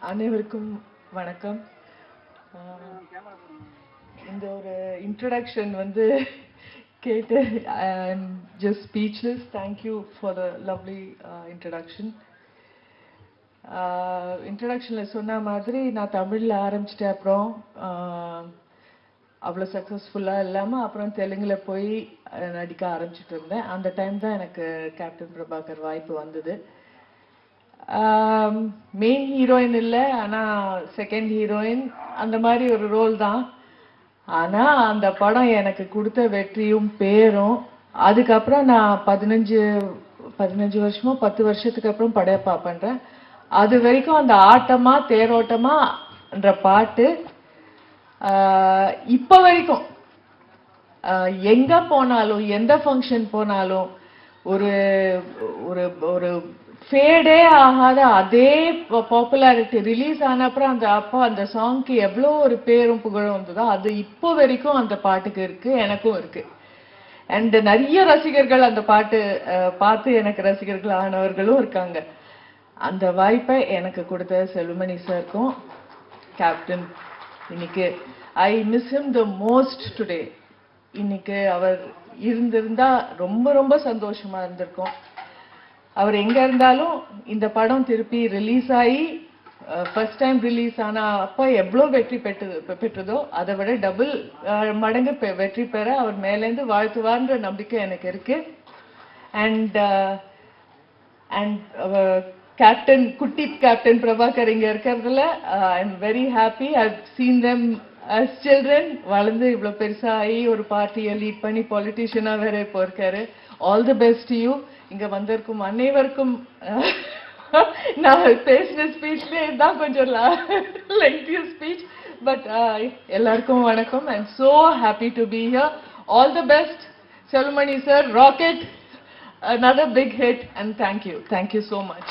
அனைவருக்கும் வணக்கம். இந்த ஒரு இன்ட்ரோடக்ஷன் வந்து கேட்டு I am just speechless. Thank you for the lovely introduction. இன்ட்ரடக்ஷனில் சொன்ன மாதிரி நான் தமிழில் ஆரம்பிச்சிட்டேன். அப்புறம் அவ்வளோ சக்ஸஸ்ஃபுல்லாக இல்லாமல் அப்புறம் தெலுங்கில் போய் நடிக்க ஆரம்பிச்சிட்டு இருந்தேன். அந்த டைம் தான் எனக்கு கேப்டன் பிரபாகர் வாய்ப்பு வந்தது. மெயின் ஹீரோயின் இல்லை, ஆனால் செகண்ட் ஹீரோயின் அந்த மாதிரி ஒரு ரோல் தான். ஆனால் அந்த படம் எனக்கு கொடுத்த வெற்றியும் பேரும். அதுக்கப்புறம் நான் 15 வருஷமோ 10 வருஷத்துக்கு அப்புறம் படையப்பா பண்ணுறேன். அது வரைக்கும் அந்த ஆட்டமா தேரோட்டமான்ற பாட்டு இப்போ வரைக்கும் எங்கே போனாலும் எந்த ஃபங்க்ஷன் போனாலும் ஒரு ஒரு ஒரு ஃபேடே ஆகாத அதே பாப்புலாரிட்டி. ரிலீஸ் ஆன அப்புறம் அந்த சாங்க்கு எவ்வளோ ஒரு பேரும் புகழும் வந்ததோ அது இப்போ வரைக்கும் அந்த பாட்டுக்கு இருக்கு, எனக்கும் இருக்கு. அண்ட் நிறைய ரசிகர்கள் அந்த பாட்டு பார்த்து எனக்கு ரசிகர்கள் ஆனவர்களும் இருக்காங்க. அந்த வாய்ப்பை எனக்கு கொடுத்த செல்வமணி சாருக்கும் கேப்டன் இன்னைக்கு I miss him the most today. இன்னைக்கு அவர் இருந்திருந்தா ரொம்ப ரொம்ப சந்தோஷமா இருந்திருக்கும். அவர் எங்க இருந்தாலும் இந்த படம் திருப்பி ரிலீஸ் ஆகி ஃபர்ஸ்ட் டைம் ரிலீஸ் ஆனா அப்போ எவ்வளோ வெற்றி பெற்றதோ அதை விட டபுள் மடங்கு வெற்றி பெற அவர் மேலேருந்து வாழ்த்துவார்ன்ற நம்பிக்கை எனக்கு இருக்கு. அண்ட் கேப்டன் குட்டி கேப்டன் பிரபாகர் இங்க இருக்கிறதுல I am very happy. I seen them as children. வளர்ந்து இவ்வளோ பெருசாகி ஒரு பார்ட்டியை லீட் பண்ணி பாலிட்டிஷியனா வேற இப்போ இருக்காரு. All the best you. இங்க வந்திருக்கும் அனைவருக்கும் நான் பேசின ஸ்பீச்லேயே தான் கொஞ்சம் லெங்க்தியர் ஸ்பீச். பட் எல்லாருக்கும் வணக்கம். I am so happy to be here. All the best, Selvamani sir. Rocket, another big hit, and thank you so much.